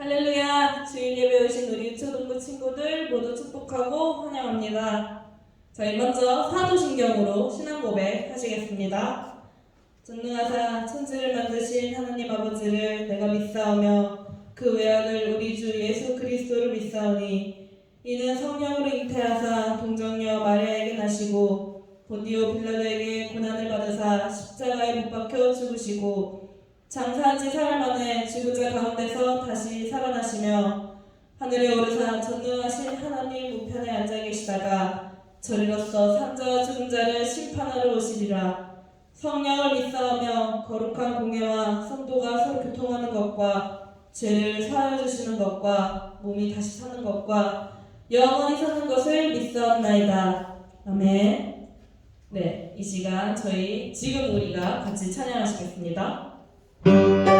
할렐루야! 주일 예배 오신 우리 초등부 친구들 모두 축복하고 환영합니다. 저희 먼저 사도신경으로 신앙 고백 하시겠습니다. 전능하사 천지를 만드신 하나님 아버지를 내가 믿사오며 그 외아들 우리 주 예수 그리스도를 믿사오니 이는 성령으로 잉태하사 동정녀 마리아에게 나시고 본디오 빌라도에게 고난을 받으사 십자가에 못 박혀 죽으시고 장사한 지 사흘 만에 죽은 자 가운데서 다시 살아나시며 하늘에 오르사 전능하신 하나님 우편에 앉아 계시다가 저리로서 산자와 죽은 자를 심판하러 오시리라. 성령을 믿사오며 거룩한 공예와 성도가 서로 교통하는 것과 죄를 사하여 주시는 것과 몸이 다시 사는 것과 영원히 사는 것을 믿사옵나이다. 아멘. 네, 이 시간 지금 우리가 같이 찬양하시겠습니다. I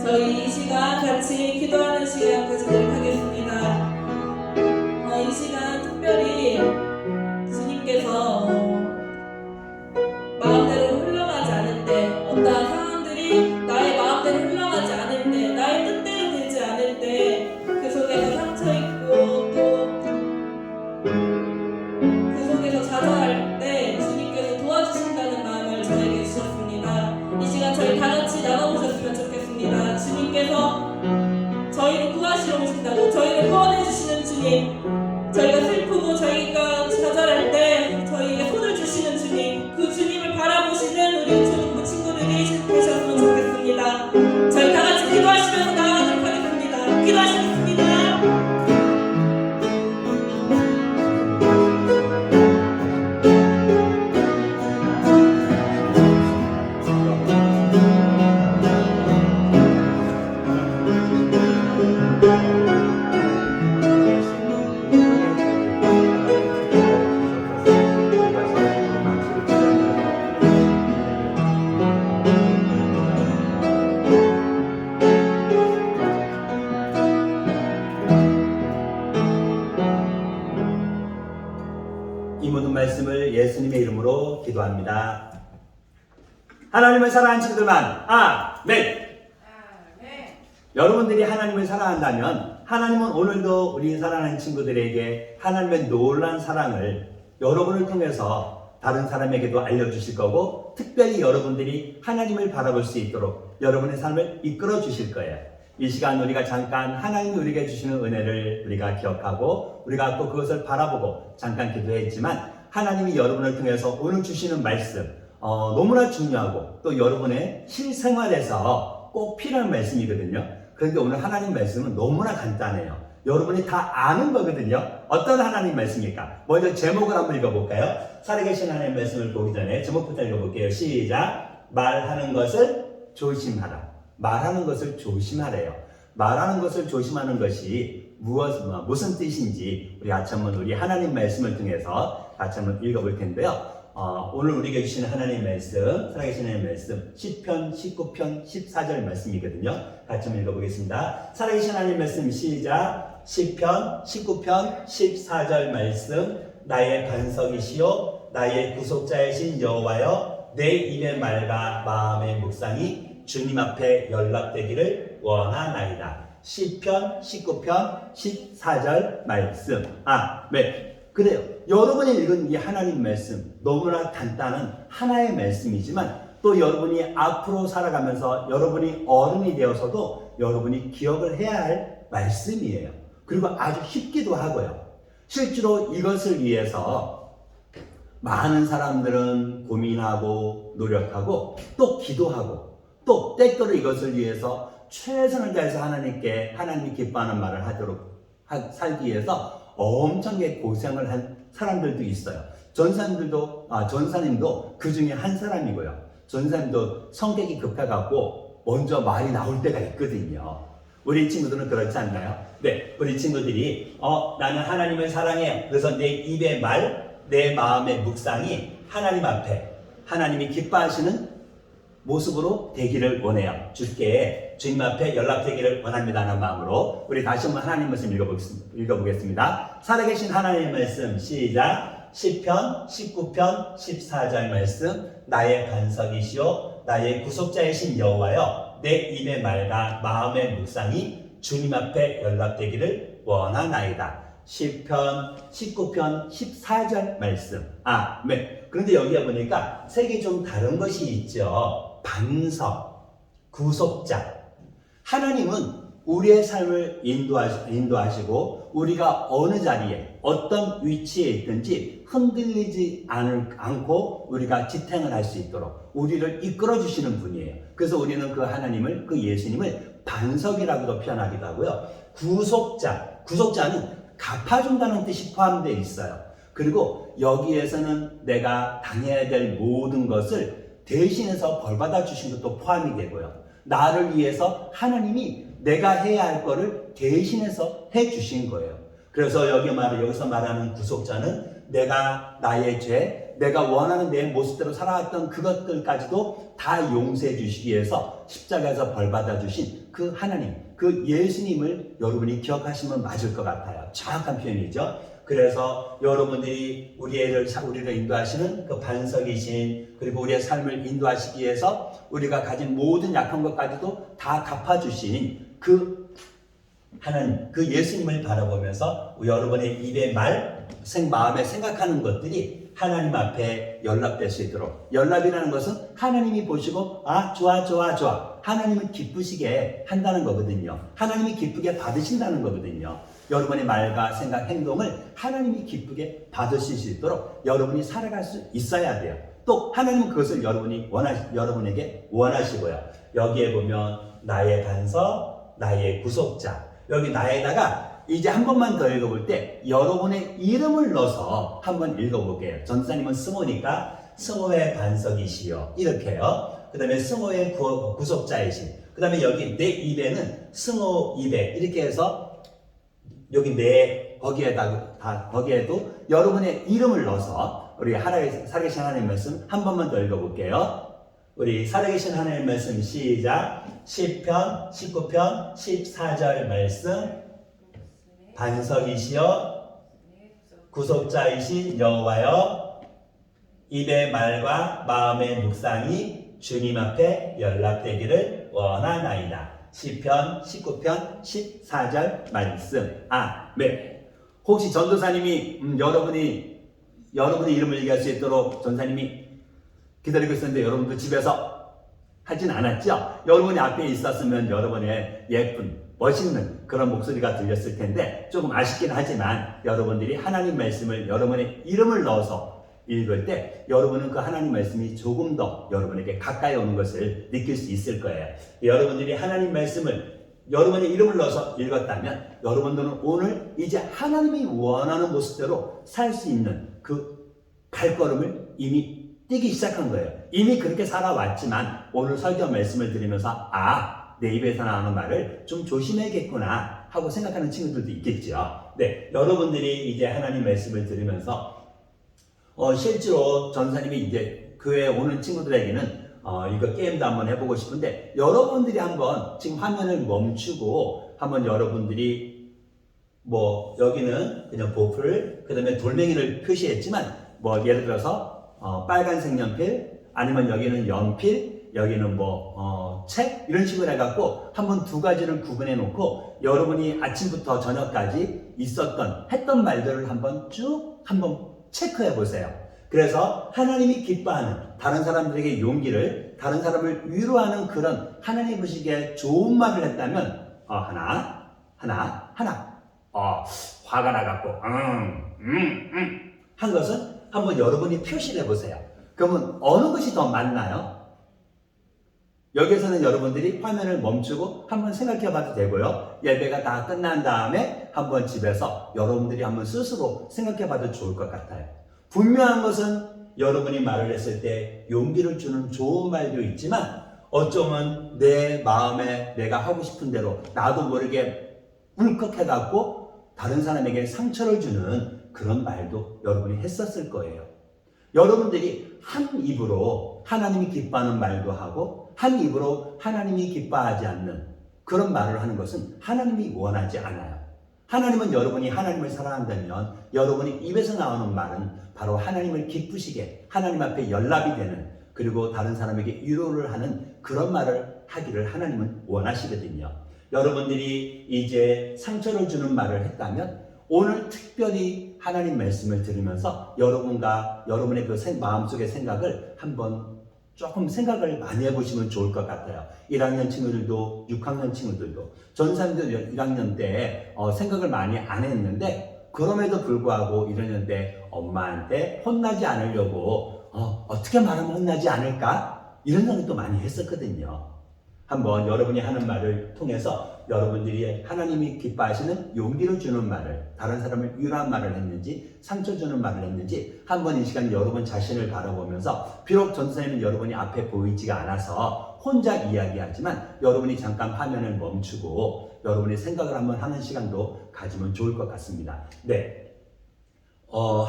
저희 이 시간 같이 기도하는 시간 가지도록 하겠습니다. 이 시간 특별히 주님께서 마음대로 흘러가지 않을 때, 어떠한 상황들이 나의 마음대로 흘러가지 않을 때, 나의 뜻대로 되지 않을 때, 그 속에서 상처 있고 또 그 속에서 좌절할 때 주님께서 도와주신다는 마음을 저에게 주셨습니다. 이 시간 저희 다 같이 나눠보셨으면 좋겠습니다. 주님께서 저희를 구하시러 오신다고, 저희를 구원해 주시는 주님, 저희가 슬프고 저희가 좌절할 때 저희에게 손을 주시는 주님, 그 주님을 바라보시는 우리 초등부 친구들이 되셨으면 좋겠습니다. 저희 다 같이 기도하시면서 나아가도록 하겠습니다. 기도하시겠습니다. 이 모든 말씀을 예수님의 이름으로 기도합니다. 하나님을 사랑하는 친구들만 아멘. 여러분들이 하나님을 사랑한다면 하나님은 오늘도 우리 사랑하는 친구들에게 하나님의 놀라운 사랑을 여러분을 통해서 다른 사람에게도 알려주실 거고, 특별히 여러분들이 하나님을 바라볼 수 있도록 여러분의 삶을 이끌어 주실 거예요. 이 시간 우리가 잠깐 하나님이 우리에게 주시는 은혜를 우리가 기억하고 우리가 또 그것을 바라보고 잠깐 기도했지만, 하나님이 여러분을 통해서 오늘 주시는 말씀 너무나 중요하고 또 여러분의 실생활에서 꼭 필요한 말씀이거든요. 그런데 오늘 하나님 말씀은 너무나 간단해요. 여러분이 다 아는 거거든요. 어떤 하나님 말씀입니까? 먼저 제목을 한번 읽어볼까요? 살아계신 하나님 말씀을 보기 전에 제목부터 읽어볼게요. 시작. 말하는 것을 조심하라. 말하는 것을 조심하래요. 말하는 것을 조심하는 것이 무슨 뜻인지 우리 같이 한번 우리 하나님 말씀을 통해서 같이 한번 읽어볼 텐데요. 오늘 우리에게 주시는 하나님 말씀, 살아계신 하나님 말씀, 시편 19편 14절 말씀이거든요. 같이 한번 읽어보겠습니다. 살아계신 하나님 말씀 시작. 시편 19편 14절 말씀. 나의 반석이시요 나의 구속자이신 여호와여 내 입의 말과 마음의 묵상이 주님 앞에 연락되기를 원하나이다. 시편 19편 14절 말씀. 네. 그래요. 여러분이 읽은 이 하나님 말씀 너무나 간단한 하나의 말씀이지만 또 여러분이 앞으로 살아가면서 여러분이 어른이 되어서도 여러분이 기억을 해야 할 말씀이에요. 그리고 아주 쉽기도 하고요. 실제로 이것을 위해서 많은 사람들은 고민하고 노력하고 또 기도하고 또 때때로 이것을 위해서 최선을 다해서 하나님이 기뻐하는 말을 살기 위해서 엄청나게 고생을 한 사람들도 있어요. 전사님도 그 중에 한 사람이고요. 전사님도 성격이 급해갖고 먼저 말이 나올 때가 있거든요. 우리 친구들은 그렇지 않나요? 네, 우리 친구들이 나는 하나님을 사랑해요. 그래서 내 입의 말, 내 마음의 묵상이 하나님 앞에 하나님이 기뻐하시는 모습으로 되기를 원해요. 주님 앞에 연락되기를 원합니다 하는 마음으로 우리 다시 한번 하나님 말씀 읽어보겠습니다. 살아계신 하나님의 말씀 시작. 시편 19편 14절 말씀. 나의 반석이시오 나의 구속자이신 여호와여 내 입의 말과 마음의 묵상이 주님 앞에 연락되기를 원하나이다. 시편 19편 14절 말씀. 네. 그런데 여기에 보니까 색이 좀 다른 것이 있죠. 반석, 구속자. 하나님은 우리의 삶을 인도하시고 우리가 어느 자리에 어떤 위치에 있든지 흔들리지 않고 우리가 지탱을 할 수 있도록 우리를 이끌어 주시는 분이에요. 그래서 우리는 그 하나님을, 그 예수님을 반석이라고도 표현하기도 하고요. 구속자는 갚아준다는 뜻이 포함되어 있어요. 그리고 여기에서는 내가 당해야 될 모든 것을 대신해서 벌받아 주신 것도 포함이 되고요. 나를 위해서 하나님이 내가 해야 할 거를 대신해서 해 주신 거예요. 그래서 여기서 말하는 구속자는 내가 나의 죄, 내가 원하는 내 모습대로 살아왔던 그것들까지도 다 용서해 주시기 위해서 십자가에서 벌받아 주신 그 하나님, 그 예수님을 여러분이 기억하시면 맞을 것 같아요. 정확한 표현이죠. 그래서 여러분들이 우리를 인도하시는 그 반석이신, 그리고 우리의 삶을 인도하시기 위해서 우리가 가진 모든 약한 것까지도 다 갚아주신 그 하나님, 그 예수님을 바라보면서 여러분의 입의 말, 마음에 생각하는 것들이 하나님 앞에 연락될 수 있도록. 연락이라는 것은 하나님이 보시고 좋아 하나님은 기쁘시게 한다는 거거든요. 하나님이 기쁘게 받으신다는 거거든요. 여러분의 말과 생각, 행동을 하나님이 기쁘게 받으실 수 있도록 여러분이 살아갈 수 있어야 돼요. 또 하나님은 그것을 여러분에게 원하시고요. 여기에 보면 나의 반석, 나의 구속자. 여기 나에다가 이제 한 번만 더 읽어볼 때 여러분의 이름을 넣어서 한번 읽어볼게요. 전사님은 스모니까 스모의 반석이시여 이렇게요. 그 다음에 스모의 구속자이신. 그 다음에 여기 내 입에는 스모 입에 이렇게 해서 여기 거기에도 여러분의 이름을 넣어서 우리 살아계신 하나님 말씀 한 번만 더 읽어볼게요. 우리 살아계신 하나님 말씀 시작. 시편 19편 14절 말씀. 반석이시여 구속자이신 여호와여 입의 말과 마음의 묵상이 주님 앞에 연락되기를 원하나이다. 시편 19편 14절 말씀. 네. 혹시 전도사님이 여러분의 이름을 얘기할 수 있도록 전사님이 기다리고 있었는데 여러분도 집에서 하진 않았죠? 여러분이 앞에 있었으면 여러분의 예쁜 멋있는 그런 목소리가 들렸을 텐데 조금 아쉽긴 하지만 여러분들이 하나님 말씀을 여러분의 이름을 넣어서 읽을 때 여러분은 그 하나님 말씀이 조금 더 여러분에게 가까이 오는 것을 느낄 수 있을 거예요. 여러분들이 하나님 말씀을 여러분의 이름을 넣어서 읽었다면 여러분들은 오늘 이제 하나님이 원하는 모습대로 살 수 있는 그 발걸음을 이미 뛰기 시작한 거예요. 이미 그렇게 살아왔지만 오늘 설교 말씀을 들으면서 내 입에서 나오는 말을 좀 조심해야겠구나 하고 생각하는 친구들도 있겠죠. 네, 여러분들이 이제 하나님 말씀을 들으면서 실제로 전사님이 이제 교회에 오는 친구들에게는 이거 게임도 한번 해보고 싶은데 여러분들이 한번 지금 화면을 멈추고 한번 여러분들이 여기는 그냥 보풀 그 다음에 돌멩이를 표시했지만 뭐 예를 들어서 빨간색 연필, 아니면 여기는 연필, 여기는 책 이런 식으로 해갖고 한번 두 가지를 구분해 놓고 여러분이 아침부터 저녁까지 했던 말들을 한번 체크해 보세요. 그래서 하나님이 기뻐하는 다른 사람들에게 용기를, 다른 사람을 위로하는 그런 하나님 보시기에 좋은 말을 했다면 하나 화가 나갖고 한 것은 한번 여러분이 표시를 해보세요. 그러면 어느 것이 더 맞나요? 여기에서는 여러분들이 화면을 멈추고 한번 생각해 봐도 되고요. 예배가 다 끝난 다음에 한번 집에서 여러분들이 한번 스스로 생각해 봐도 좋을 것 같아요. 분명한 것은 여러분이 말을 했을 때 용기를 주는 좋은 말도 있지만 어쩌면 내 마음에 내가 하고 싶은 대로 나도 모르게 울컥해갖고 다른 사람에게 상처를 주는 그런 말도 여러분이 했었을 거예요. 여러분들이 한 입으로 하나님이 기뻐하는 말도 하고 한 입으로 하나님이 기뻐하지 않는 그런 말을 하는 것은 하나님이 원하지 않아요. 하나님은 여러분이 하나님을 사랑한다면 여러분이 입에서 나오는 말은 바로 하나님을 기쁘시게 하나님 앞에 연락이 되는, 그리고 다른 사람에게 위로를 하는 그런 말을 하기를 하나님은 원하시거든요. 여러분들이 이제 상처를 주는 말을 했다면 오늘 특별히 하나님 말씀을 들으면서 여러분의 그 마음속의 생각을 한번 조금 생각을 많이 해보시면 좋을 것 같아요. 1학년 친구들도 6학년 친구들도 전사님도 1학년 때 생각을 많이 안 했는데 그럼에도 불구하고 1학년 때 엄마한테 혼나지 않으려고 어떻게 말하면 혼나지 않을까? 이런 생각도 많이 했었거든요. 한번 여러분이 하는 말을 통해서 여러분들이 하나님이 기뻐하시는 용기를 주는 말을, 다른 사람을 위로한 말을 했는지 상처 주는 말을 했는지 한번 이 시간 여러분 자신을 바라보면서, 비록 전도사님은 여러분이 앞에 보이지가 않아서 혼자 이야기하지만 여러분이 잠깐 화면을 멈추고 여러분의 생각을 한번 하는 시간도 가지면 좋을 것 같습니다. 네,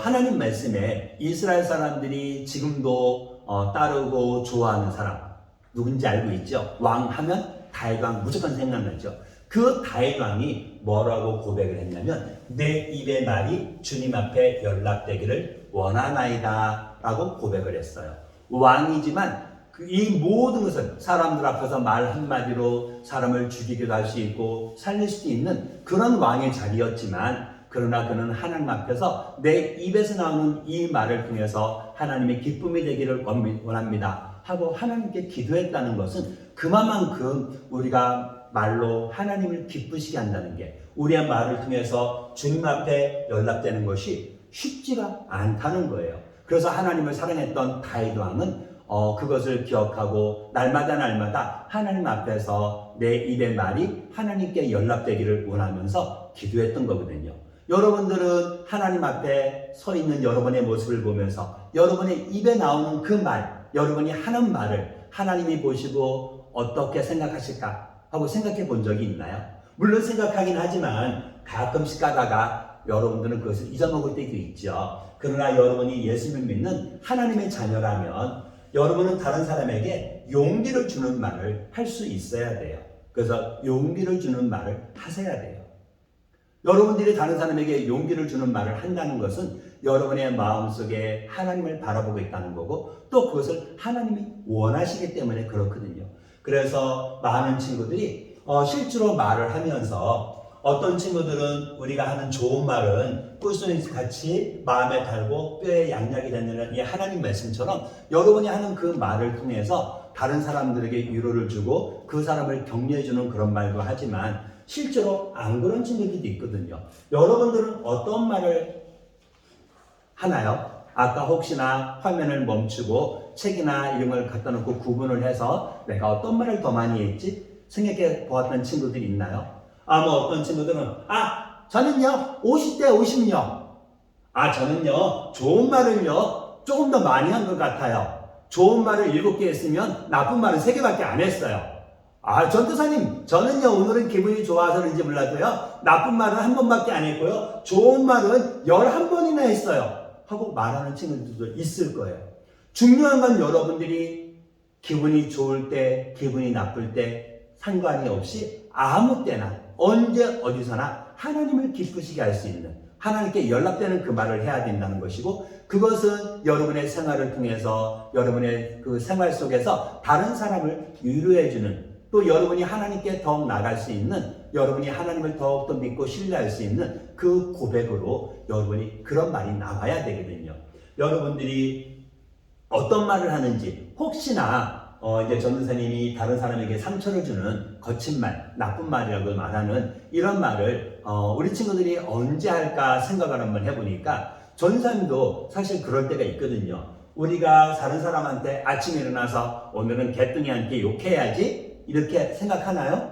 하나님 말씀에 이스라엘 사람들이 지금도 따르고 좋아하는 사람 누군지 알고 있죠? 왕 하면 다윗 왕 무조건 생각나죠. 그 다윗 왕이 뭐라고 고백을 했냐면 내 입의 말이 주님 앞에 연락되기를 원하나이다 라고 고백을 했어요. 왕이지만 이 모든 것을 사람들 앞에서 말 한마디로 사람을 죽이기도 할 수 있고 살릴 수도 있는 그런 왕의 자리였지만, 그러나 그는 하나님 앞에서 내 입에서 나오는 이 말을 통해서 하나님의 기쁨이 되기를 원합니다 하고 하나님께 기도했다는 것은 그만큼 우리가 말로 하나님을 기쁘시게 한다는 게, 우리의 말을 통해서 주님 앞에 연락되는 것이 쉽지가 않다는 거예요. 그래서 하나님을 사랑했던 다윗 왕은 그것을 기억하고 날마다 하나님 앞에서 내 입의 말이 하나님께 연락되기를 원하면서 기도했던 거거든요. 여러분들은 하나님 앞에 서 있는 여러분의 모습을 보면서 여러분의 입에 나오는 그 말, 여러분이 하는 말을 하나님이 보시고 어떻게 생각하실까 하고 생각해 본 적이 있나요? 물론 생각하긴 하지만 가끔씩 가다가 여러분들은 그것을 잊어먹을 때도 있죠. 그러나 여러분이 예수님을 믿는 하나님의 자녀라면 여러분은 다른 사람에게 용기를 주는 말을 할 수 있어야 돼요. 그래서 용기를 주는 말을 하셔야 돼요. 여러분들이 다른 사람에게 용기를 주는 말을 한다는 것은 여러분의 마음속에 하나님을 바라보고 있다는 거고, 또 그것을 하나님이 원하시기 때문에 그렇거든요. 그래서 많은 친구들이 실제로 말을 하면서, 어떤 친구들은 우리가 하는 좋은 말은 꿀송이 같이 마음에 달고 뼈에 양약이 되는 이 하나님 말씀처럼 여러분이 하는 그 말을 통해서 다른 사람들에게 위로를 주고 그 사람을 격려해주는 그런 말도 하지만, 실제로 안 그런 친구들도 있거든요. 여러분들은 어떤 말을 하나요? 아까 혹시나 화면을 멈추고 책이나 이런 걸 갖다 놓고 구분을 해서 내가 어떤 말을 더 많이 했지? 생각해 보았던 친구들이 있나요? 어떤 친구들은 저는요 50대 50요. 저는요 좋은 말을요 조금 더 많이 한 것 같아요. 좋은 말을 7개 했으면 나쁜 말은 3개밖에 안 했어요. 전도사님, 저는요 오늘은 기분이 좋아서 그런지 몰라도요 나쁜 말은 1번밖에 안 했고요 좋은 말은 11번이나 했어요 하고 말하는 친구들도 있을 거예요. 중요한 건 여러분들이 기분이 좋을 때, 기분이 나쁠 때 상관이 없이 아무 때나 언제 어디서나 하나님을 기쁘시게 할 수 있는, 하나님께 연락되는 그 말을 해야 된다는 것이고, 그것은 여러분의 생활을 통해서 여러분의 그 생활 속에서 다른 사람을 위로해주는, 또 여러분이 하나님께 더욱 나갈 수 있는, 여러분이 하나님을 더욱더 믿고 신뢰할 수 있는 그 고백으로 여러분이 그런 말이 나와야 되거든요. 여러분들이 어떤 말을 하는지, 혹시나 이제 전도사님이 다른 사람에게 상처를 주는 거친 말, 나쁜 말이라고 말하는 이런 말을 우리 친구들이 언제 할까 생각을 한번 해보니까, 전도사님도 사실 그럴 때가 있거든요. 우리가 다른 사람한테 아침에 일어나서 오늘은 개뚱이한테 욕해야지 이렇게 생각하나요?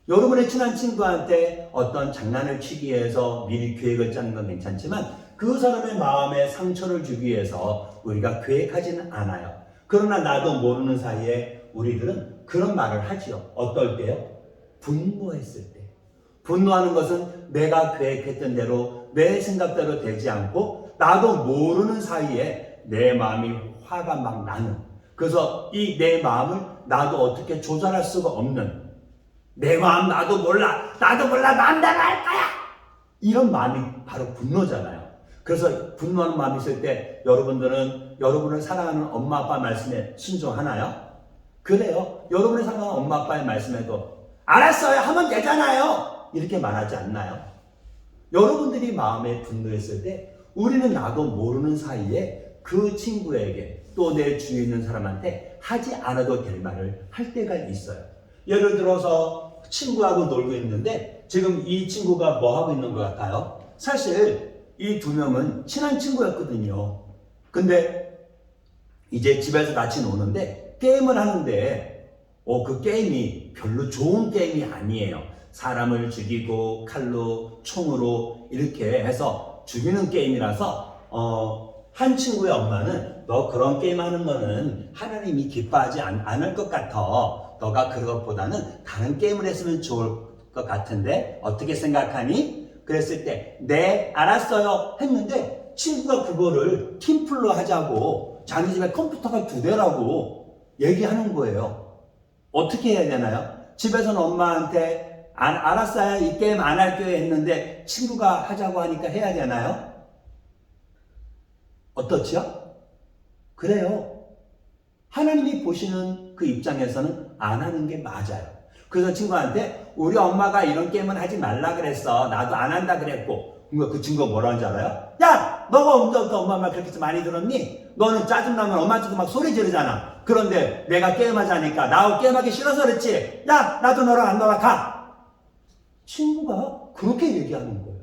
여러분의 친한 친구한테 어떤 장난을 치기 위해서 미리 계획을 짜는 건 괜찮지만, 그 사람의 마음에 상처를 주기 위해서 우리가 계획하지는 않아요. 그러나 나도 모르는 사이에 우리들은 그런 말을 하지요. 어떨 때요? 분노했을 때. 분노하는 것은 내가 계획했던 대로 내 생각대로 되지 않고 나도 모르는 사이에 내 마음이 화가 막 나는, 그래서 이 내 마음을 나도 어떻게 조절할 수가 없는, 내 마음 나도 몰라 마음대로 할 거야, 이런 마음이 바로 분노잖아요. 그래서 분노하는 마음이 있을 때 여러분들은 여러분을 사랑하는 엄마 아빠 말씀에 순종하나요? 그래요. 여러분을 사랑하는 엄마 아빠의 말씀에도 알았어요 하면 되잖아요 이렇게 말하지 않나요? 여러분들이 마음에 분노했을 때 우리는 나도 모르는 사이에 그 친구에게 또 내 주위에 있는 사람한테 하지 않아도 될 말을 할 때가 있어요. 예를 들어서 친구하고 놀고 있는데 지금 이 친구가 뭐 하고 있는 것 같아요? 사실 이 두 명은 친한 친구였거든요. 근데 이제 집에서 같이 노는데 게임을 하는데 그 게임이 별로 좋은 게임이 아니에요. 사람을 죽이고 칼로 총으로 이렇게 해서 죽이는 게임이라서 한 친구의 엄마는 너 그런 게임 하는 거는 하나님이 기뻐하지 않을 것 같아. 너가 그것보다는 다른 게임을 했으면 좋을 것 같은데 어떻게 생각하니? 그랬을 때 네 알았어요 했는데 친구가 그거를 팀플로 하자고 자기 집에 컴퓨터가 2대라고 얘기하는 거예요. 어떻게 해야 되나요? 집에서는 엄마한테 알았어요 이 게임 안 할게요 했는데 친구가 하자고 하니까 해야 되나요? 어떻지요? 그래요. 하나님이 보시는 그 입장에서는 안 하는 게 맞아요. 그래서 친구한테 우리 엄마가 이런 게임은 하지 말라 그랬어. 나도 안 한다 그랬고. 그러니까 그 친구가 뭐라는 줄 알아요? 야! 너가 언제부터 엄마 말 그렇게 많이 들었니? 너는 짜증나면 엄마한테도 막 소리 지르잖아. 그런데 내가 게임하자니까 나하고 게임하기 싫어서 그랬지. 야! 나도 너랑 안 놀아 가! 친구가 그렇게 얘기하는 거예요.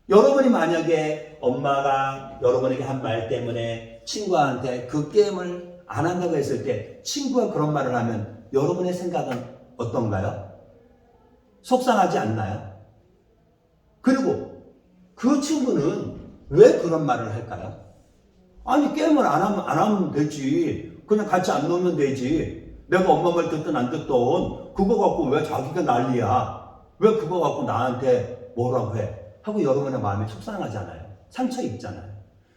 여러분이 만약에 엄마가 여러분에게 한 말 때문에 친구한테 그 게임을 안 한다고 했을 때 친구가 그런 말을 하면 여러분의 생각은 어떤가요? 속상하지 않나요? 그리고 그 친구는 왜 그런 말을 할까요? 아니 게임을 안 하면 되지. 그냥 같이 안 놀면 되지. 내가 엄마 말 듣든 안 듣든 그거 갖고 왜 자기가 난리야. 왜 그거 갖고 나한테 뭐라고 해. 하고 여러분의 마음이 속상하잖아요. 상처 입잖아요.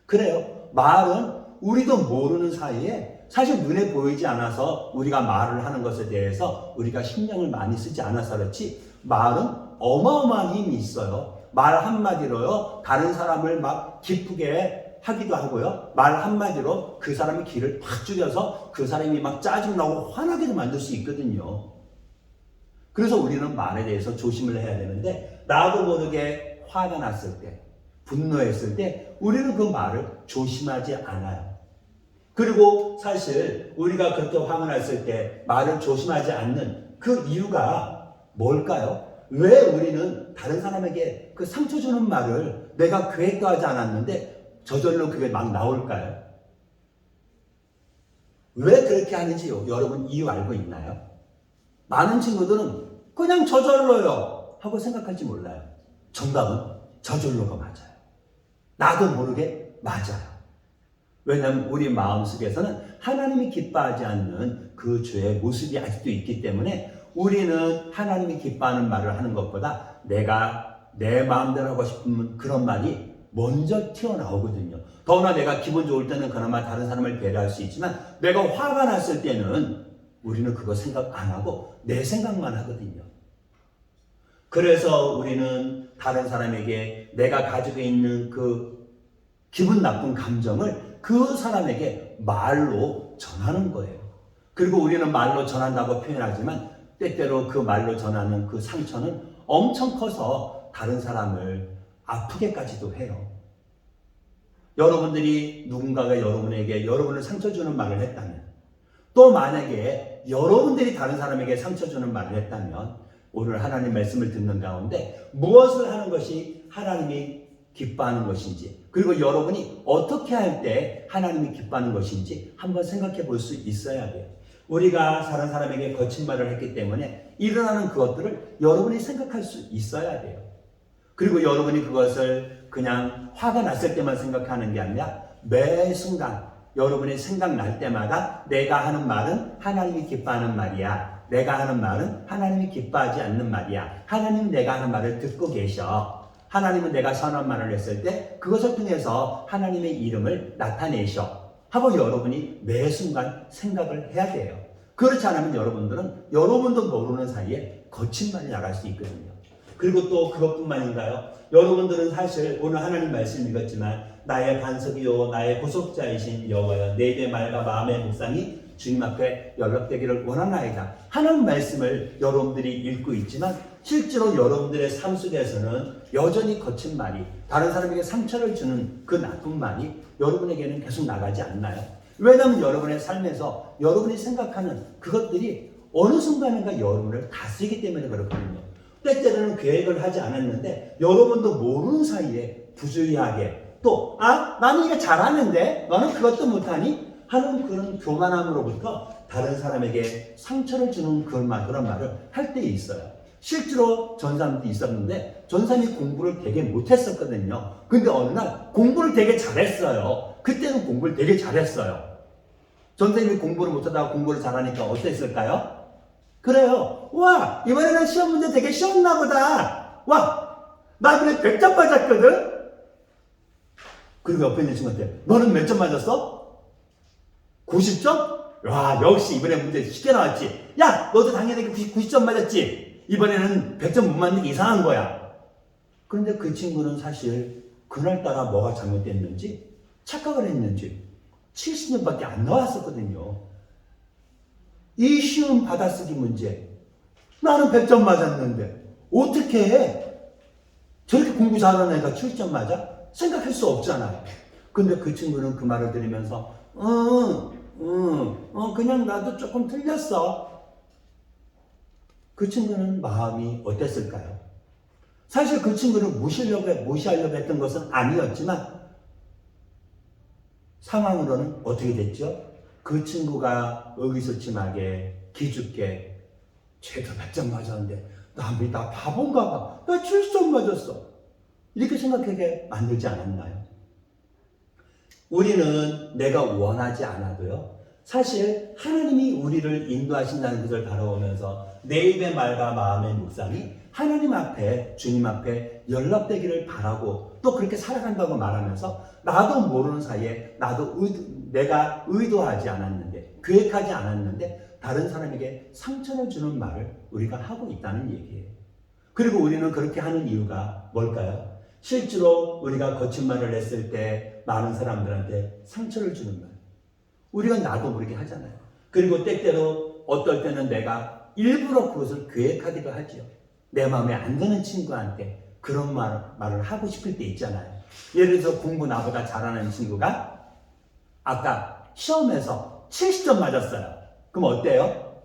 그래요. 말은 우리도 모르는 사이에 사실 눈에 보이지 않아서 우리가 말을 하는 것에 대해서 우리가 신경을 많이 쓰지 않아서 그렇지 말은 어마어마한 힘이 있어요. 말 한마디로요 다른 사람을 막 기쁘게 하기도 하고요. 말 한마디로 그 사람의 기를 팍 죽여서 그 사람이 막 짜증나고 화나게도 만들 수 있거든요. 그래서 우리는 말에 대해서 조심을 해야 되는데 나도 모르게 화가 났을 때 분노했을 때 우리는 그 말을 조심하지 않아요. 그리고 사실 우리가 그렇게 화가 났을 때 말을 조심하지 않는 그 이유가 뭘까요? 왜 우리는 다른 사람에게 그 상처 주는 말을 내가 계획도 하지 않았는데 저절로 그게 막 나올까요? 왜 그렇게 하는지요? 여러분 이유 알고 있나요? 많은 친구들은 그냥 저절로요 하고 생각할지 몰라요. 정답은 저절로가 맞아요. 나도 모르게 맞아요. 왜냐하면 우리 마음속에서는 하나님이 기뻐하지 않는 그 죄의 모습이 아직도 있기 때문에 우리는 하나님이 기뻐하는 말을 하는 것보다 내가 내 마음대로 하고 싶은 그런 말이 먼저 튀어나오거든요. 더구나 내가 기분 좋을 때는 그나마 다른 사람을 배려할 수 있지만 내가 화가 났을 때는 우리는 그거 생각 안 하고 내 생각만 하거든요. 그래서 우리는 다른 사람에게 내가 가지고 있는 그 기분 나쁜 감정을 그 사람에게 말로 전하는 거예요. 그리고 우리는 말로 전한다고 표현하지만 때때로 그 말로 전하는 그 상처는 엄청 커서 다른 사람을 아프게까지도 해요. 여러분들이 누군가가 여러분에게 여러분을 상처 주는 말을 했다면, 또 만약에 여러분들이 다른 사람에게 상처 주는 말을 했다면, 오늘 하나님 말씀을 듣는 가운데 무엇을 하는 것이 하나님이 기뻐하는 것인지, 그리고 여러분이 어떻게 할 때 하나님이 기뻐하는 것인지 한번 생각해 볼 수 있어야 돼요. 우리가 다른 사람에게 거친 말을 했기 때문에 일어나는 그것들을 여러분이 생각할 수 있어야 돼요. 그리고 여러분이 그것을 그냥 화가 났을 때만 생각하는 게 아니라 매 순간 여러분이 생각날 때마다 내가 하는 말은 하나님이 기뻐하는 말이야. 내가 하는 말은 하나님이 기뻐하지 않는 말이야. 하나님은 내가 하는 말을 듣고 계셔. 하나님은 내가 선한 말을 했을 때 그것을 통해서 하나님의 이름을 나타내셔. 하고 여러분이 매 순간 생각을 해야 돼요. 그렇지 않으면 여러분도 모르는 사이에 거친 말이 나갈 수 있거든요. 그리고 또 그것뿐만인가요? 여러분들은 사실 오늘 하나님 말씀 읽었지만 나의 반석이요 나의 구속자이신 여호와여 내 입의 말과 마음의 묵상이 주님 앞에 연락되기를 원하나이다. 하나님 말씀을 여러분들이 읽고 있지만 실제로 여러분들의 삶 속에서는 여전히 거친 말이, 다른 사람에게 상처를 주는 그 나쁜 말이 여러분에게는 계속 나가지 않나요? 왜냐하면 여러분의 삶에서 여러분이 생각하는 그것들이 어느 순간인가 여러분을 다스리기 때문에 그렇거든요. 때때로는 계획을 하지 않았는데 여러분도 모르는 사이에 부주의하게 또 나는 이거 잘하는데 너는 그것도 못하니? 하는 그런 교만함으로부터 다른 사람에게 상처를 주는 그런 말을 할 때 있어요. 실제로 전사님도 있었는데 전사님이 공부를 되게 못했었거든요. 근데 어느 날 공부를 되게 잘했어요. 그때는 공부를 되게 잘했어요. 전사님이 공부를 못하다가 공부를 잘하니까 어땠을까요? 그래요. 와, 이번에는 시험 문제 되게 쉬웠나 보다. 와, 나 이번에 100점 맞았거든? 그리고 옆에 있는 친구한테 너는 몇 점 맞았어? 90점? 와, 역시 이번에 문제 쉽게 나왔지. 야, 너도 당연히 90점 맞았지. 이번에는 100점 못 맞는 게 이상한 거야. 그런데 그 친구는 사실 그날따라 뭐가 잘못됐는지 착각을 했는지 70점밖에 안 나왔었거든요. 이 쉬운 받아쓰기 문제, 나는 100점 맞았는데 어떻게 해? 저렇게 공부 잘하는 애가 70점 맞아? 생각할 수 없잖아요. 근데 그 친구는 그 말을 들으면서 그냥 나도 조금 틀렸어. 그 친구는 마음이 어땠을까요? 사실 그 친구를 무시하려고 했던 것은 아니었지만 상황으로는 어떻게 됐죠? 그 친구가 의기소침하게 기죽게 쟤도 몇 점 맞았는데 나 바본가 봐. 나 70점 맞았어. 이렇게 생각하게 만들지 않았나요? 우리는 내가 원하지 않아도요. 사실 하나님이 우리를 인도하신다는 것을 바라보면서 내 입의 말과 마음의 묵상이 하나님 앞에, 주님 앞에 연락되기를 바라고 또 그렇게 살아간다고 말하면서 나도 모르는 사이에 내가 의도하지 않았는데, 계획하지 않았는데 다른 사람에게 상처를 주는 말을 우리가 하고 있다는 얘기예요. 그리고 우리는 그렇게 하는 이유가 뭘까요? 실제로 우리가 거친 말을 했을 때 많은 사람들한테 상처를 주는 말, 우리가 나도 모르게 하잖아요. 그리고 때때로 어떨 때는 내가 일부러 그것을 계획하기도 하죠. 내 마음에 안 드는 친구한테 그런 말을 하고 싶을 때 있잖아요. 예를 들어서 공부 나보다 잘하는 친구가 아까 시험에서 70점 맞았어요. 그럼 어때요?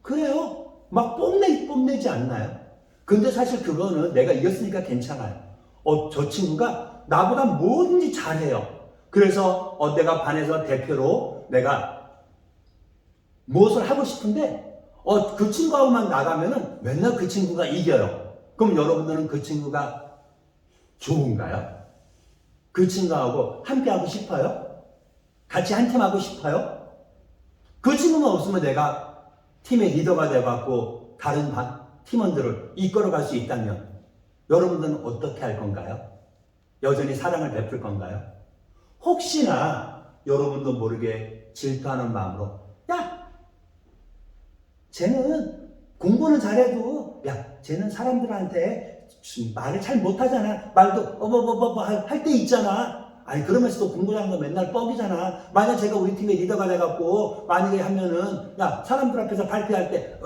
그래요. 막 뽐내지 않나요? 근데 사실 그거는 내가 이겼으니까 괜찮아요. 저 친구가 나보다 뭐든지 잘해요. 그래서 내가 반에서 대표로 내가 무엇을 하고 싶은데 그 친구하고만 나가면은 맨날 그 친구가 이겨요. 그럼 여러분들은 그 친구가 좋은가요? 그 친구하고 함께 하고 싶어요? 같이 한 팀 하고 싶어요? 그 친구만 없으면 내가 팀의 리더가 돼갖고 다른 팀원들을 이끌어갈 수 있다면 여러분들은 어떻게 할 건가요? 여전히 사랑을 베풀 건가요? 혹시나 여러분도 모르게 질투하는 마음으로 야! 쟤는 공부는 잘해도 쟤는 사람들한테 말을 잘 못하잖아. 말도 어버버버버 할 때 있잖아. 아니 그러면서도 공부하는 거 맨날 뻥이잖아. 만약 제가 우리 팀의 리더가 돼갖고 만약에 하면은 야 사람들 앞에서 발표할 때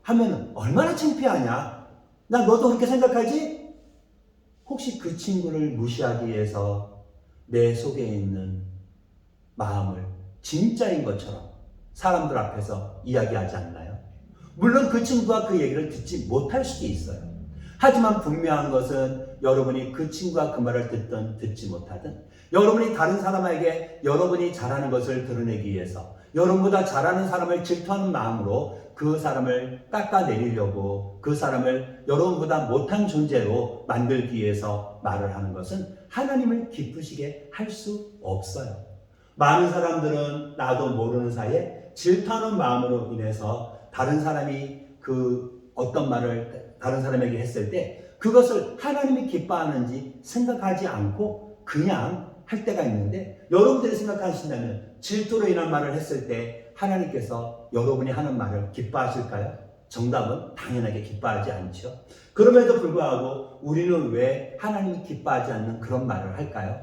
하면은 얼마나 창피하냐. 나 너도 그렇게 생각하지? 혹시 그 친구를 무시하기 위해서 내 속에 있는 마음을 진짜인 것처럼 사람들 앞에서 이야기하지 않나요? 물론 그 친구가 그 얘기를 듣지 못할 수도 있어요. 하지만 분명한 것은 여러분이 그 친구가 그 말을 듣든 듣지 못하든 여러분이 다른 사람에게 여러분이 잘하는 것을 드러내기 위해서 여러분보다 잘하는 사람을 질투하는 마음으로 그 사람을 깎아내리려고 그 사람을 여러분보다 못한 존재로 만들기 위해서 말을 하는 것은 하나님을 기쁘시게 할 수 없어요. 많은 사람들은 나도 모르는 사이에 질투하는 마음으로 인해서 다른 사람이 그 어떤 말을 다른 사람에게 했을 때 그것을 하나님이 기뻐하는지 생각하지 않고 그냥 할 때가 있는데 여러분들이 생각하신다면 질투로 인한 말을 했을 때 하나님께서 여러분이 하는 말을 기뻐하실까요? 정답은 당연하게 기뻐하지 않죠. 그럼에도 불구하고 우리는 왜 하나님이 기뻐하지 않는 그런 말을 할까요?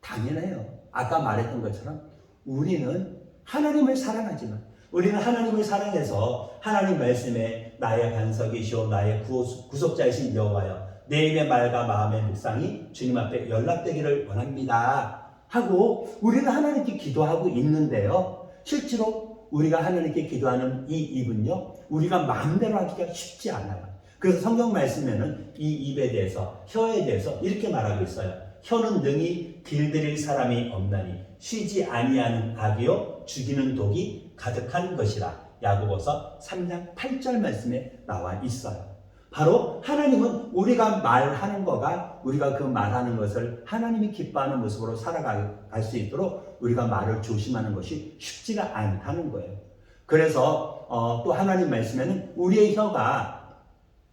당연해요. 아까 말했던 것처럼 우리는 하나님을 사랑하지만 우리는 하나님을 사랑해서 하나님 말씀에 나의 반석이시오 나의 구속자이신 여호와여 내 입의 말과 마음의 묵상이 주님 앞에 연락되기를 원합니다 하고 우리는 하나님께 기도하고 있는데요. 실제로 우리가 하나님께 기도하는 이 입은요 우리가 마음대로 하기가 쉽지 않아요. 그래서 성경 말씀에는 이 입에 대해서 혀에 대해서 이렇게 말하고 있어요. 혀는 능히 길들일 사람이 없나니 쉬지 아니하는 악이요 죽이는 독이 가득한 것이라. 야고보서 3장 8절 말씀에 나와 있어요. 바로 하나님은 우리가 말하는 거가 우리가 그 말하는 것을 하나님이 기뻐하는 모습으로 살아갈 수 있도록 우리가 말을 조심하는 것이 쉽지가 않다는 거예요. 그래서 또 하나님 말씀에는 우리의 혀가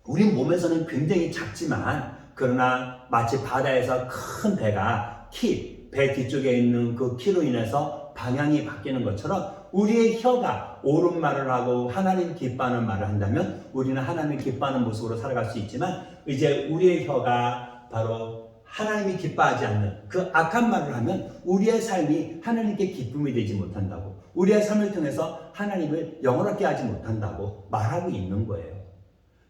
우리 몸에서는 굉장히 작지만 그러나 마치 바다에서 큰 배가 배 뒤쪽에 있는 그 키로 인해서 방향이 바뀌는 것처럼 우리의 혀가 옳은 말을 하고 하나님 기뻐하는 말을 한다면 우리는 하나님 기뻐하는 모습으로 살아갈 수 있지만 이제 우리의 혀가 바로 하나님이 기뻐하지 않는 그 악한 말을 하면 우리의 삶이 하나님께 기쁨이 되지 못한다고 우리의 삶을 통해서 하나님을 영원하게 하지 못한다고 말하고 있는 거예요.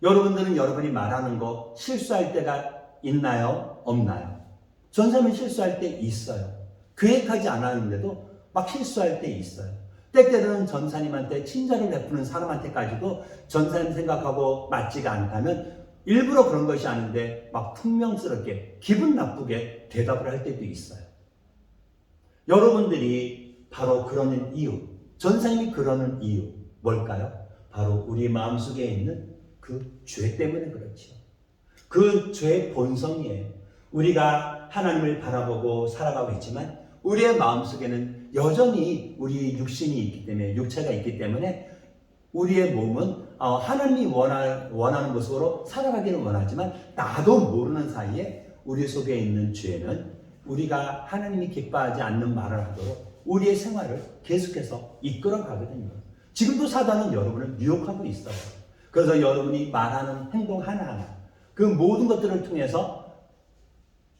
여러분들은 여러분이 말하는 거 실수할 때가 있나요? 없나요? 전사는 실수할 때 있어요. 계획하지 않았는데도 막 실수할 때 있어요. 때때로는 전사님한테 친절을 베푸는 사람한테까지도 전사님 생각하고 맞지가 않다면 일부러 그런 것이 아닌데 막 퉁명스럽게 기분 나쁘게 대답을 할 때도 있어요. 여러분들이 바로 그러는 이유, 전사님이 그러는 이유 뭘까요? 바로 우리 마음속에 있는 그 죄 때문에 그렇죠. 그 죄의 본성이에요. 우리가 하나님을 바라보고 살아가고 있지만 우리의 마음속에는 여전히 우리의 육신이 있기 때문에 육체가 있기 때문에 우리의 몸은 하나님이 원하는 모습으로 살아가기를 원하지만 나도 모르는 사이에 우리 속에 있는 죄는 우리가 하나님이 기뻐하지 않는 말을 하도록 우리의 생활을 계속해서 이끌어 가거든요. 지금도 사단은 여러분을 유혹하고 있어요. 그래서 여러분이 말하는 행동 하나하나 그 모든 것들을 통해서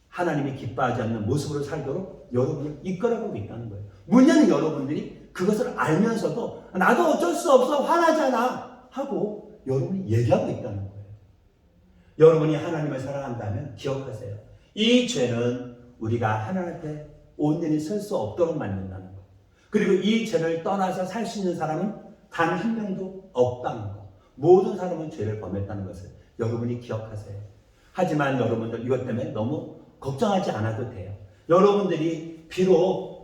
하나님이 기뻐하지 않는 모습으로 살도록 여러분을 이끌어가고 있다는 거예요. 문제는 여러분들이 그것을 알면서도 나도 어쩔 수 없어 화나잖아 하고 여러분이 얘기하고 있다는 거예요. 여러분이 하나님을 사랑한다면 기억하세요. 이 죄는 우리가 하나님 앞에 온전히 설 수 없도록 만든다는 거. 그리고 이 죄를 떠나서 살 수 있는 사람은 단 한 명도 없다는 거. 모든 사람은 죄를 범했다는 것을 여러분이 기억하세요. 하지만 여러분들 이것 때문에 너무 걱정하지 않아도 돼요. 여러분들이 비록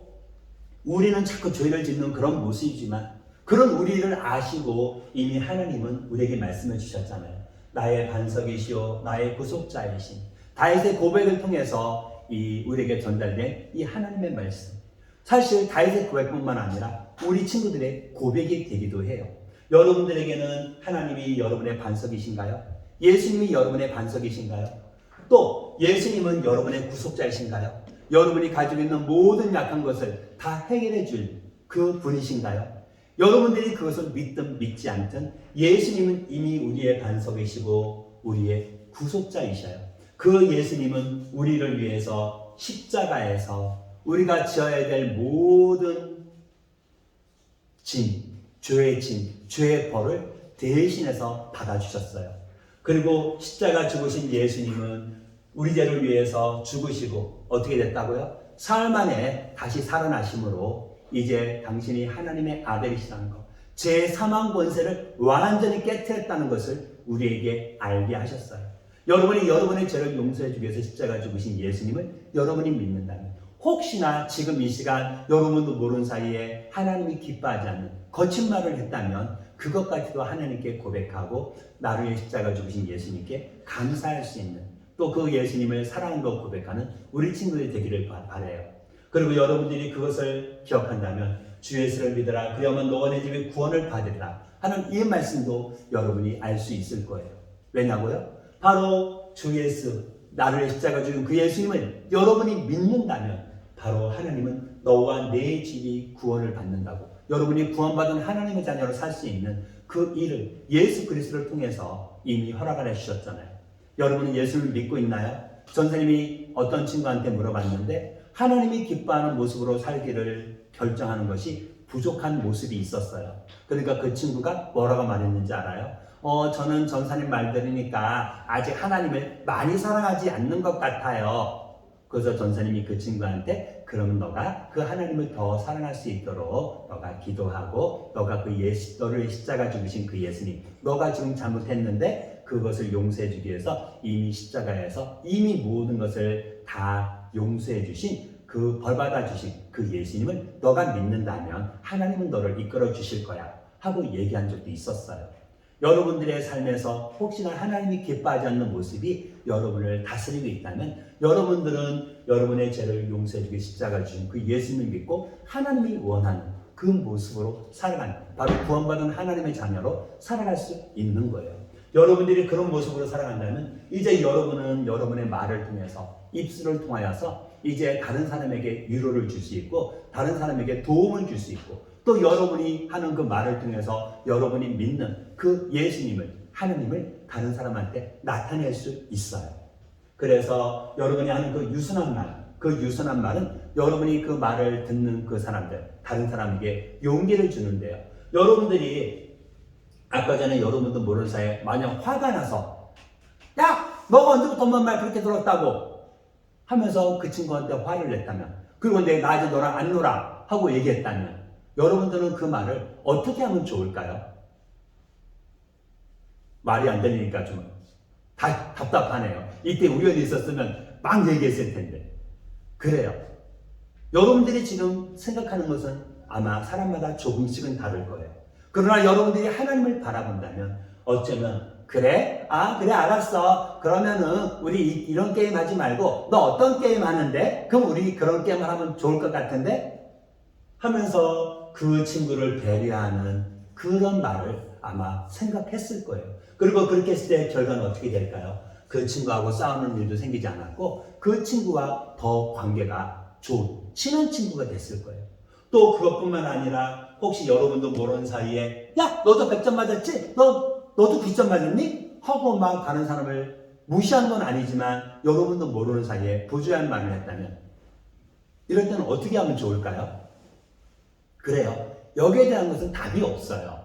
우리는 자꾸 죄를 짓는 그런 모습이지만 그런 우리를 아시고 이미 하나님은 우리에게 말씀해 주셨잖아요. 나의 반석이시오 나의 구속자이신 다윗의 고백을 통해서 우리에게 전달된 이 하나님의 말씀. 사실 다윗의 고백뿐만 아니라 우리 친구들의 고백이 되기도 해요. 여러분들에게는 하나님이 여러분의 반석이신가요? 예수님이 여러분의 반석이신가요? 또 예수님은 여러분의 구속자이신가요? 여러분이 가지고 있는 모든 약한 것을 다 해결해 줄 그 분이신가요? 여러분들이 그것을 믿든 믿지 않든 예수님은 이미 우리의 반석이시고 우리의 구속자이셔요. 그 예수님은 우리를 위해서 십자가에서 우리가 지어야 될 모든 죄의 벌을 대신해서 받아주셨어요. 그리고 십자가 죽으신 예수님은 우리 죄를 위해서 죽으시고 어떻게 됐다고요? 사흘 만에 다시 살아나심으로 이제 당신이 하나님의 아들이시라는 것, 제 사망 권세를 완전히 깨뜨렸다는 것을 우리에게 알게 하셨어요. 여러분이 여러분의 죄를 용서해 주기 위해서 십자가 죽으신 예수님을 여러분이 믿는다면, 혹시나 지금 이 시간 여러분도 모르는 사이에 하나님이 기뻐하지 않는 거친 말을 했다면 그것까지도 하나님께 고백하고 나를 위해 십자가 죽으신 예수님께 감사할 수 있는, 또 그 예수님을 사랑으로 고백하는 우리 친구들이 되기를 바라요. 그리고 여러분들이 그것을 기억한다면 주 예수를 믿으라 그러면 너와 내 집이 구원을 받으리라 하는 이 말씀도 여러분이 알 수 있을 거예요. 왜냐고요? 바로 주 예수, 나를 위해 십자가 죽은 그 예수님을 여러분이 믿는다면 바로 하나님은 너와 내 집이 구원을 받는다고, 여러분이 구원받은 하나님의 자녀로 살 수 있는 그 일을 예수 그리스도를 통해서 이미 허락을 해주셨잖아요. 여러분은 예수를 믿고 있나요? 전사님이 어떤 친구한테 물어봤는데 하나님이 기뻐하는 모습으로 살기를 결정하는 것이 부족한 모습이 있었어요. 그러니까 그 친구가 뭐라고 말했는지 알아요? 저는 전사님 말 들으니까 아직 하나님을 많이 사랑하지 않는 것 같아요. 그래서 전사님이 그 친구한테 그러면 너가 그 하나님을 더 사랑할 수 있도록 너가 기도하고 너가 너를 십자가 죽으신 그 예수님, 너가 지금 잘못했는데 그것을 용서해 주기 위해서 이미 십자가에서 이미 모든 것을 다 용서해 주신 그 벌받아 주신 그 예수님을 너가 믿는다면 하나님은 너를 이끌어 주실 거야 하고 얘기한 적도 있었어요. 여러분들의 삶에서 혹시나 하나님이 기뻐하지 않는 모습이 여러분을 다스리고 있다면 여러분들은 여러분의 죄를 용서해 주기 십자가 주신 그 예수님을 믿고 하나님이 원하는 그 모습으로 살아가는, 바로 구원받은 하나님의 자녀로 살아갈 수 있는 거예요. 여러분들이 그런 모습으로 살아간다면 이제 여러분은 여러분의 말을 통해서, 입술을 통하여서 이제 다른 사람에게 위로를 줄 수 있고 다른 사람에게 도움을 줄 수 있고, 또 여러분이 하는 그 말을 통해서 여러분이 믿는 그 예수님을, 하나님을 다른 사람한테 나타낼 수 있어요. 그래서 여러분이 하는 그 유순한 말, 그 유순한 말은 여러분이 그 말을 듣는 그 사람들, 다른 사람에게 용기를 주는데요. 여러분들이 아까 전에 여러분도 모르는 사이에 만약 화가 나서 야! 너가 언제부터 엄마 말 그렇게 들었다고 하면서 그 친구한테 화를 냈다면, 그리고 내가 이제 너랑 안 놀아 하고 얘기했다면 여러분들은 그 말을 어떻게 하면 좋을까요? 말이 안 들리니까 좀 답답하네요. 이때 우연히 있었으면 막 얘기했을 텐데. 그래요. 여러분들이 지금 생각하는 것은 아마 사람마다 조금씩은 다를 거예요. 그러나 여러분들이 하나님을 바라본다면 어쩌면 그래? 그래 알았어. 그러면은 우리 이런 게임 하지 말고 너 어떤 게임 하는데? 그럼 우리 그런 게임을 하면 좋을 것 같은데? 하면서 그 친구를 배려하는 그런 말을 아마 생각했을 거예요. 그리고 그렇게 했을 때 결과는 어떻게 될까요? 그 친구하고 싸우는 일도 생기지 않았고 그 친구와 더 관계가 좋은 친한 친구가 됐을 거예요. 또 그것뿐만 아니라 혹시 여러분도 모르는 사이에 야 너도 100점 맞았지? 너도 9점 맞았니? 하고 막 다른 사람을 무시한 건 아니지만 여러분도 모르는 사이에 부주의한 말을 했다면 이럴 때는 어떻게 하면 좋을까요? 그래요. 여기에 대한 것은 답이 없어요.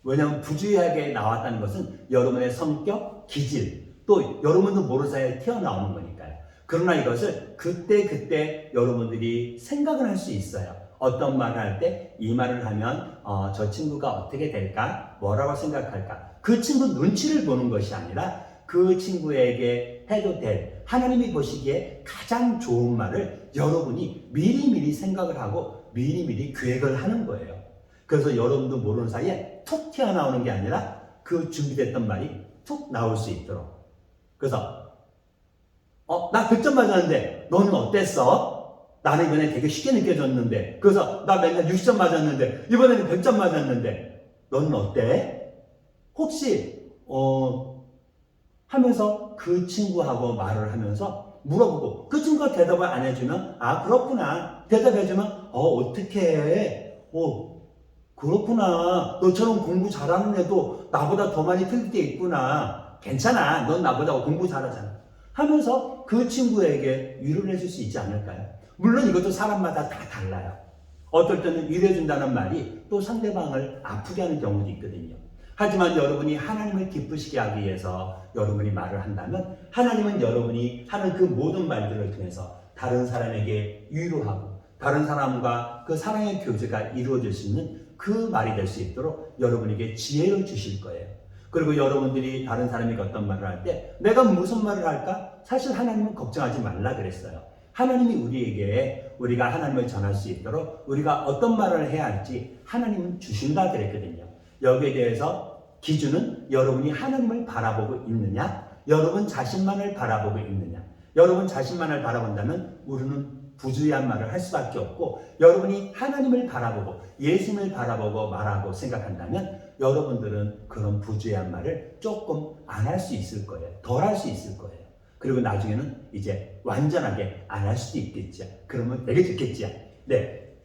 왜냐하면 부주의하게 나왔다는 것은 여러분의 성격, 기질, 또 여러분도 모르는 사이에 튀어나오는 거니까요. 그러나 이것을 그때 여러분들이 생각을 할 수 있어요. 어떤 말을 할 때 이 말을 하면 저 친구가 어떻게 될까? 뭐라고 생각할까? 그 친구 눈치를 보는 것이 아니라 그 친구에게 해도 될 하나님이 보시기에 가장 좋은 말을 여러분이 미리미리 생각을 하고 미리미리 계획을 하는 거예요. 그래서 여러분도 모르는 사이에 툭 튀어나오는 게 아니라 그 준비됐던 말이 툭 나올 수 있도록. 그래서 나 100점 맞았는데 너는 어땠어? 나는 이번에 되게 쉽게 느껴졌는데, 그래서 나 맨날 60점 맞았는데 이번에는 100점 맞았는데 너는 어때? 혹시 하면서 그 친구하고 말을 하면서 물어보고 그 친구가 대답을 안 해주면 그렇구나 대답해주면 어떻게 해? 그렇구나 너처럼 공부 잘하는 애도 나보다 더 많이 틀릴 게 있구나 괜찮아. 넌 나보다 공부 잘하잖아. 하면서 그 친구에게 위로를 해줄 수 있지 않을까요? 물론 이것도 사람마다 다 달라요. 어떨 때는 위로해준다는 말이 또 상대방을 아프게 하는 경우도 있거든요. 하지만 여러분이 하나님을 기쁘시게 하기 위해서 여러분이 말을 한다면 하나님은 여러분이 하는 그 모든 말들을 통해서 다른 사람에게 위로하고 다른 사람과 그 사랑의 교제가 이루어질 수 있는 그 말이 될 수 있도록 여러분에게 지혜를 주실 거예요. 그리고 여러분들이 다른 사람에게 어떤 말을 할 때 내가 무슨 말을 할까? 사실 하나님은 걱정하지 말라 그랬어요. 하나님이 우리에게 우리가 하나님을 전할 수 있도록 우리가 어떤 말을 해야 할지 하나님은 주신다 그랬거든요. 여기에 대해서 기준은 여러분이 하나님을 바라보고 있느냐, 여러분 자신만을 바라보고 있느냐. 여러분 자신만을 바라본다면 우리는 부주의한 말을 할 수밖에 없고, 여러분이 하나님을 바라보고 예수님을 바라보고 말하고 생각한다면 여러분들은 그런 부주의한 말을 조금 안 할 수 있을 거예요. 덜 할 수 있을 거예요. 그리고 나중에는 이제 완전하게 안 할 수도 있겠죠. 그러면 되게 좋겠죠. 네,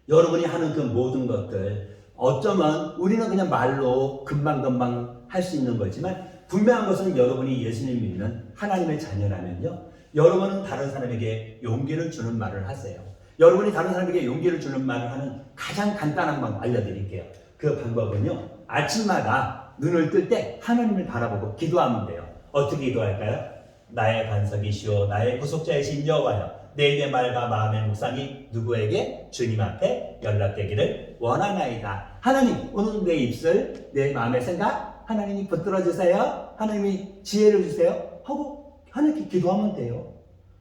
여러분이 하는 그 모든 것들 어쩌면 우리는 그냥 말로 금방금방 할 수 있는 거지만 분명한 것은 여러분이 예수님 믿는 하나님의 자녀라면요, 여러분은 다른 사람에게 용기를 주는 말을 하세요. 여러분이 다른 사람에게 용기를 주는 말을 하는 가장 간단한 방법 알려드릴게요. 그 방법은요, 아침마다 눈을 뜰 때 하나님을 바라보고 기도하면 돼요. 어떻게 기도할까요? 나의 반석이시오 나의 구속자이신 여호와여, 내 입의 말과 마음의 묵상이 누구에게? 주님 앞에 연락되기를 원하나이다. 하나님, 오늘 내 입술, 내 마음의 생각 하나님이 붙들어 주세요. 하나님이 지혜를 주세요. 하고 하나님께 기도하면 돼요.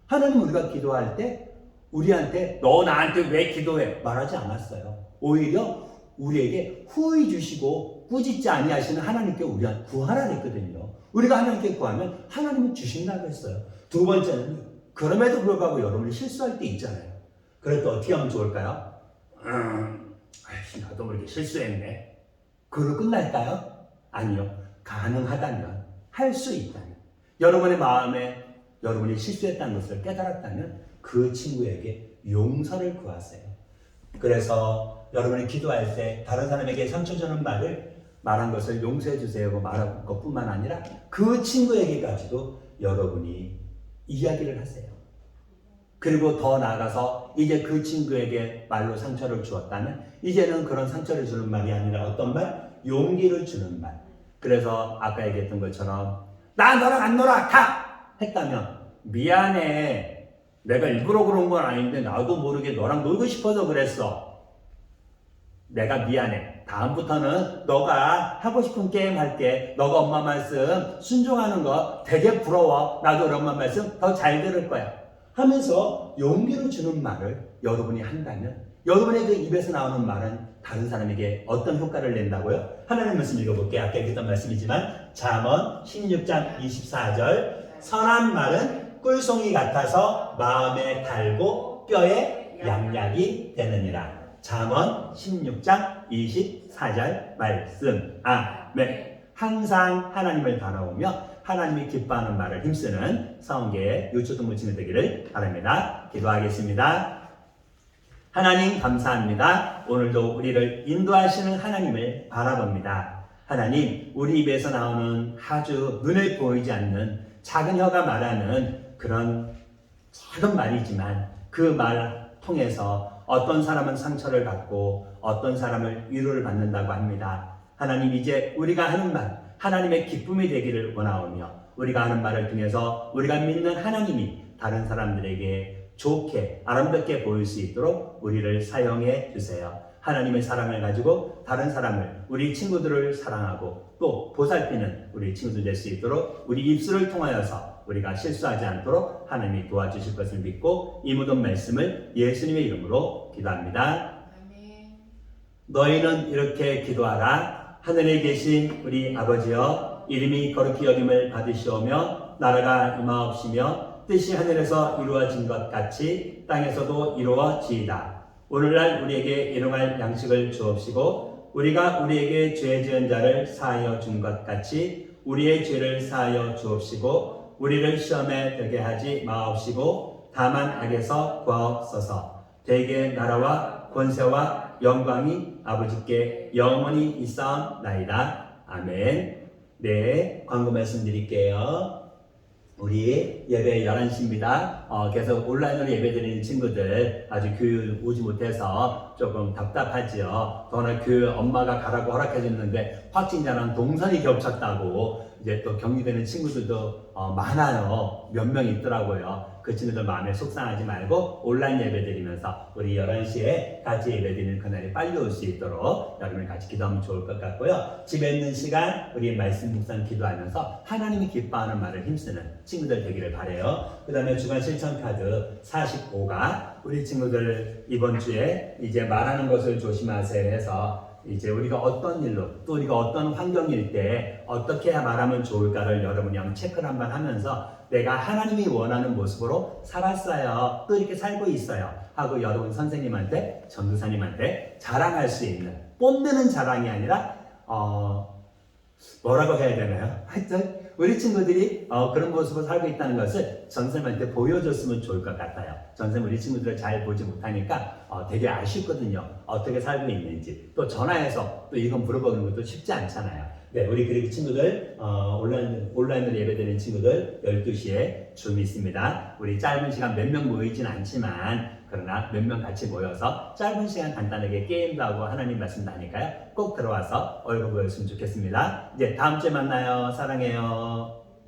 하나님, 우리가 기도할 때 우리한테 너 나한테 왜 기도해? 말하지 않았어요. 오히려 우리에게 후히 주시고 꾸짖지 아니하시는 하나님께 우리가 구하라 했거든요. 우리가 하나님께 구하면 하나님은 주신다고 했어요. 두 번째는 그럼에도 불구하고 여러분이 실수할 때 있잖아요. 그럴 때 어떻게 하면 좋을까요? 나도 모르게 실수했네. 그걸로 끝날까요? 아니요. 가능하다면, 할 수 있다면, 여러분의 마음에 여러분이 실수했다는 것을 깨달았다면 그 친구에게 용서를 구하세요. 그래서 여러분이 기도할 때 다른 사람에게 상처 주는 말한 것을 용서해 주세요 말한 것뿐만 아니라 그 친구에게까지도 여러분이 이야기를 하세요. 그리고 더 나아가서 이제 그 친구에게 말로 상처를 주었다면 이제는 그런 상처를 주는 말이 아니라 어떤 말? 용기를 주는 말. 그래서 아까 얘기했던 것처럼 나 너랑 안 놀아 가! 했다면 미안해, 내가 일부러 그런 건 아닌데 나도 모르게 너랑 놀고 싶어서 그랬어. 내가 미안해. 다음부터는 너가 하고 싶은 게임 할게. 너가 엄마 말씀 순종하는 거 되게 부러워. 나도 우리 엄마 말씀 더 잘 들을 거야. 하면서 용기를 주는 말을 여러분이 한다면 여러분의 그 입에서 나오는 말은 다른 사람에게 어떤 효과를 낸다고요? 하나님 말씀 읽어볼게요. 아까 했던 말씀이지만 잠언 16장 24절, 선한 말은 꿀송이 같아서 마음에 달고 뼈에 양약이 되느니라. 잠언 16장 24절 말씀. 아멘. 항상 하나님을 바라보며 하나님이 기뻐하는 말을 힘쓰는 성계의 유초등부 친구 되기를 바랍니다. 기도하겠습니다. 하나님 감사합니다. 오늘도 우리를 인도하시는 하나님을 바라봅니다. 하나님, 우리 입에서 나오는 아주 눈에 보이지 않는 작은 혀가 말하는 그런 작은 말이지만 그 말 통해서 어떤 사람은 상처를 받고 어떤 사람을 위로를 받는다고 합니다. 하나님, 이제 우리가 하는 말 하나님의 기쁨이 되기를 원하오며 우리가 하는 말을 통해서 우리가 믿는 하나님이 다른 사람들에게 좋게 아름답게 보일 수 있도록 우리를 사용해 주세요. 하나님의 사랑을 가지고 다른 사람을, 우리 친구들을 사랑하고 또 보살피는 우리 친구들 될 수 있도록 우리 입술을 통하여서 우리가 실수하지 않도록 하나님이 도와주실 것을 믿고 이 모든 말씀을 예수님의 이름으로 기도합니다. 아멘. 너희는 이렇게 기도하라. 하늘에 계신 우리 아버지여, 이름이 거룩히 여김을 받으시오며 나라가 임하옵시며 뜻이 하늘에서 이루어진 것 같이 땅에서도 이루어지이다. 오늘날 우리에게 일용할 양식을 주옵시고 우리가 우리에게 죄 지은 자를 사하여 준 것 같이 우리의 죄를 사하여 주옵시고 우리를 시험에 들게 하지 마옵시고 다만 악에서 구하옵소서. 대개 나라와 권세와 영광이 아버지께 영원히 있사옵나이다. 아멘. 네, 광고 말씀드릴게요. 우리 예배 11시입니다. 계속 온라인으로 예배 드리는 친구들 아직 교육 오지 못해서 조금 답답하지요. 더구나 교육 엄마가 가라고 허락해줬는데 확진자랑 동선이 겹쳤다고 이제 또 격리되는 친구들도 많아요. 몇 명 있더라고요. 그 친구들 마음에 속상하지 말고 온라인 예배 드리면서 우리 11시에 같이 예배 드리는 그날이 빨리 올 수 있도록 여러분이 같이 기도하면 좋을 것 같고요. 집에 있는 시간 우리 말씀 묵상 기도하면서 하나님이 기뻐하는 말을 힘쓰는 친구들 되기를 바라요. 그 다음에 주간 실천 카드 45가 우리 친구들 이번 주에 이제 말하는 것을 조심하세요 해서 이제 우리가 어떤 일로 또 우리가 어떤 환경일 때 어떻게 말하면 좋을까를 여러분이 한번 체크를 한번 하면서 내가 하나님이 원하는 모습으로 살았어요. 또 이렇게 살고 있어요. 하고 여러분 선생님한테 전도사님한테 자랑할 수 있는 뽐내는 자랑이 아니라 뭐라고 해야 되나요? 하여튼 우리 친구들이 그런 모습을 살고 있다는 것을 전쌤한테 보여줬으면 좋을 것 같아요. 전쌤 우리 친구들을 잘 보지 못하니까 되게 아쉽거든요. 어떻게 살고 있는지. 또 전화해서 또 이건 물어보는 것도 쉽지 않잖아요. 네, 우리 그리고 친구들 온라인으로 예배드리는 친구들 12시에 줌 있습니다. 우리 짧은 시간 몇 명 모이진 않지만 그러나 몇 명 같이 모여서 짧은 시간 간단하게 게임도 하고 하나님 말씀도 하니까요. 꼭 들어와서 얼굴 보였으면 좋겠습니다. 이제 다음 주에 만나요. 사랑해요.